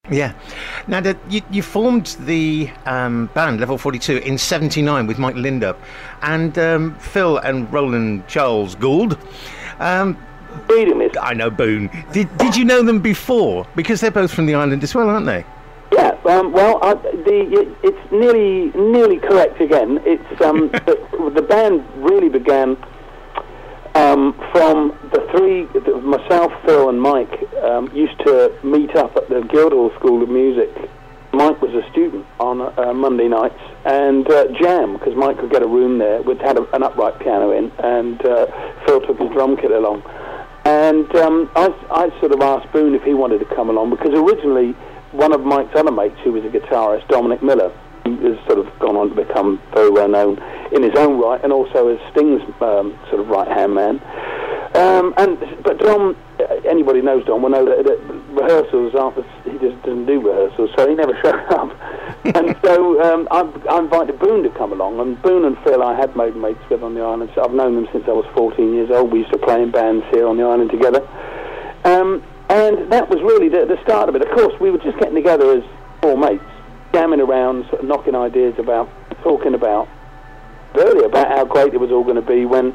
Yeah. Now, you formed the band Level 42 in '79 with Mike Lindup and Phil and Roland Charles Gould. I know Boone. Did you know them before? Because they're both from the island as well, aren't they? Yeah. It's nearly correct again. It's the band really began from the three. Myself, Phil, and Mike used to meet up at the Guildhall School of Music. Mike was a student on Monday nights and jam, because Mike could get a room there. We'd had an upright piano in, and Phil took his drum kit along. And I sort of asked Boone if he wanted to come along, because originally one of Mike's other mates, who was a guitarist, Dominic Miller, who has sort of gone on to become very well known in his own right, and also as Sting's sort of right-hand man. But Dom, anybody who knows Dom will know that rehearsals he just didn't do rehearsals, so he never showed up. And so I invited Boone to come along, and Boone and Phil I had made mates with on the island. So I've known them since I was 14 years old. We used to play in bands here on the island together. And that was really the start of it. Of course, we were just getting together as four mates, jamming around, sort of knocking ideas about, talking about, really about how great it was all going to be when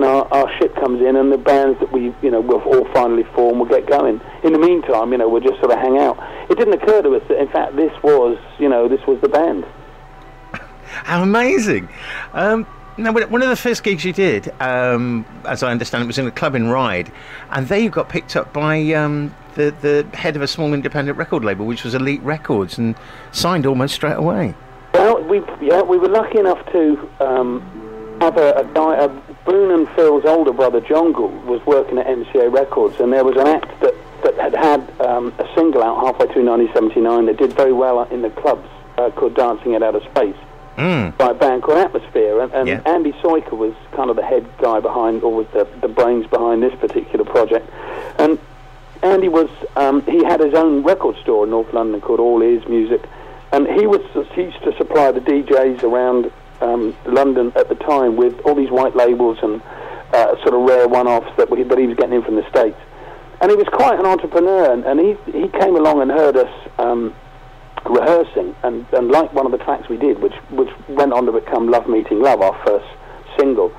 our shit comes in and the bands that we, will all finally form will get going. In the meantime, we'll just sort of hang out. It didn't occur to us that, in fact, this was the band. How amazing! Now, one of the first gigs you did, as I understand it, was in a club in Ryde, and there you got picked up by the head of a small independent record label, which was Elite Records, and signed almost straight away. Well, we were lucky enough to have a guy, Boone and Phil's older brother, John Gould, was working at MCA Records, and there was an act that had a single out halfway through 1979 that did very well in the clubs, called Dancing It Out of Space. By a band called Atmosphere, and yeah. Andy Soiker was kind of the head guy behind, or was the brains behind this particular project. And Andy was, he had his own record store in North London called All Ears Music, and he used to supply the DJs around London at the time with all these white labels and sort of rare one-offs that he was getting in from the States. And he was quite an entrepreneur, and he came along and heard us rehearsing, and liked one of the tracks we did, which went on to become Love Meeting Love, our first single.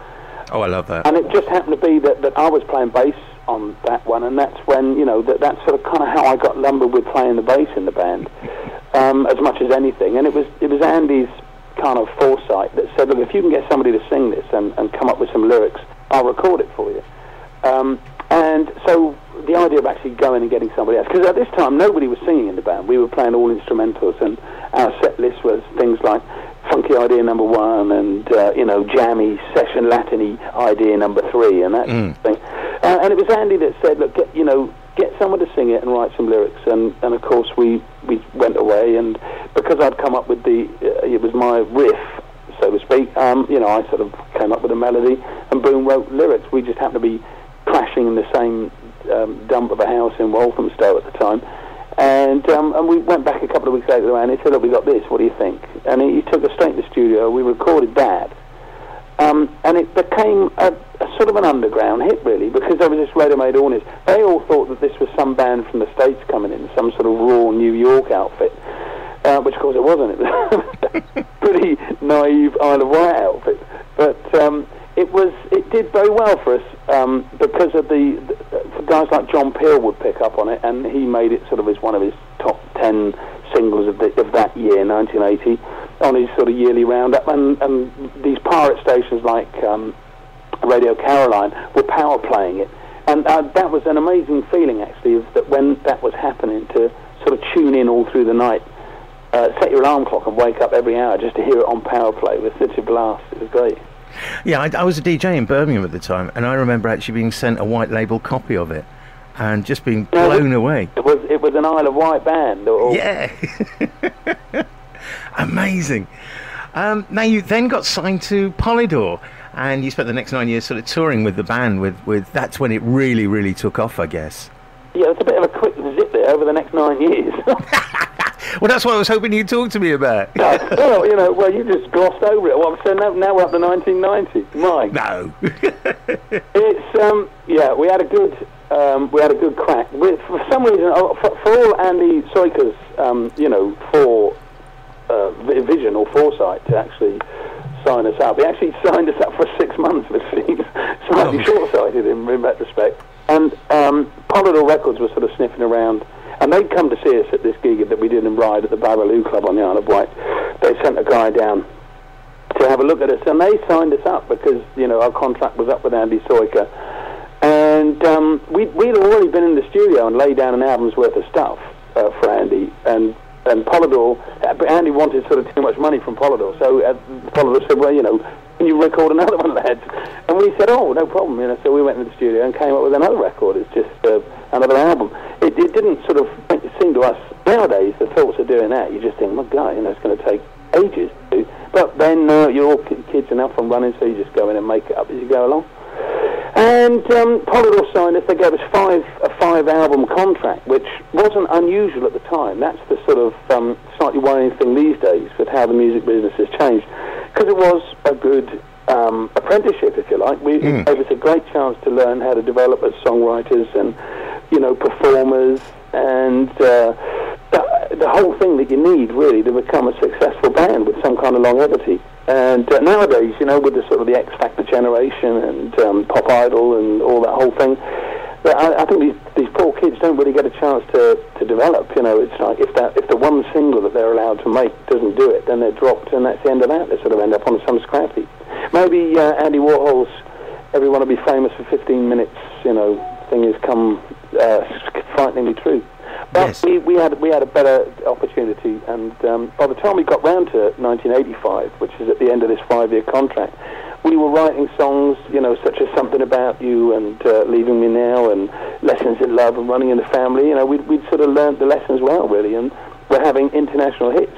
Oh, I love that. And it just happened to be that I was playing bass on that one, and that's when, that's sort of kind of how I got lumbered with playing the bass in the band, as much as anything. And it was Andy's kind of foresight that said, look, if you can get somebody to sing this and come up with some lyrics, I'll record it for you. And so the idea of actually going and getting somebody else, because at this time nobody was singing in the band. We were playing all instrumentals, and our set list was things like Funky Idea Number 1 and jammy session Latiny Idea Number 3 and that sort of thing. And it was Andy that said, look, get someone to sing it and write some lyrics. And of course we went away, and because I'd come up with it was my riff, so to speak. I sort of came up with a melody, and Boone wrote lyrics. We just happened to be crashing in the same dump of a house in Walthamstow at the time, and we went back a couple of weeks later and he said, look, we got this, what do you think? And he took us straight to the studio. We recorded that, and it became a sort of an underground hit, really, because there was this ready-made audience. They all thought that this was some band from the States coming in, some sort of raw New York outfit, which of course it wasn't. It was a pretty naive Isle of Wight outfit, but it did very well for us, because of for guys like John Peel would pick up on it, and he made it sort of as one of his top 10 singles of that year, 1980, on his sort of yearly roundup. And these pirate stations like Radio Caroline were power playing it, and that was an amazing feeling, actually, that when that was happening, to sort of tune in all through the night, set your alarm clock and wake up every hour just to hear it on power play. It was such a blast. It was great. Yeah, I was a DJ in Birmingham at the time, and I remember actually being sent a white label copy of it and just being blown away. It was an Isle of Wight band. Yeah. Amazing. Now, you then got signed to Polydor, and you spent the next 9 years sort of touring with the band. With that's when it really, really took off, I guess. Yeah, it's a bit of a quick zip there over the next 9 years. Well, that's what I was hoping you'd talk to me about. Well, you just glossed over it. Well, so now we're up to 1990. Mike. No. It's we had a good crack. For some reason, for all Andy Soika's vision or foresight to actually sign us up, he actually signed us up for 6 months, which seems slightly short-sighted in retrospect. And Polydor Records was sort of sniffing around, and they'd come to see us at this gig that we did in Ryde at the Babaloo Club on the Isle of Wight. They sent a guy down to have a look at us, and they signed us up because our contract was up with Andy Soika, and we'd already been in the studio and laid down an album's worth of stuff for Andy, and Polydor. Andy wanted sort of too much money from Polydor, so Polydor said, well, can you record another one, lads? And we said, oh, no problem. So we went into the studio and came up with another record. It's just another album. It didn't sort of seem to us nowadays. The thoughts of doing that, you just think, my God, it's going to take ages to do. But then you're all kids enough and running, so you just go in and make it up as you go along. And Polydor signed us. They gave us a 5-album contract, which wasn't unusual at the time. That's the sort of slightly worrying thing these days with how the music business has changed, because it was a good apprenticeship, if you like. It gave us a great chance to learn how to develop as songwriters and performers, and the whole thing that you need really to become a successful band with some kind of longevity. And nowadays, with the sort of the X Factor generation and Pop Idol and all that whole thing, I think these poor kids don't really get a chance to develop. It's like if the one single that they're allowed to make doesn't do it, then they're dropped, and that's the end of that. They sort of end up on some scrap heap. Maybe Andy Warhol's "Everyone Will Be Famous for 15 Minutes," thing has come frighteningly true. But yes, we had a better opportunity, and by the time we got round to 1985, which is at the end of this 5-year contract, we were writing songs, such as "Something About You" and "Leaving Me Now" and "Lessons in Love" and "Running in the Family." We'd sort of learned the lessons well, really, and we're having international hits.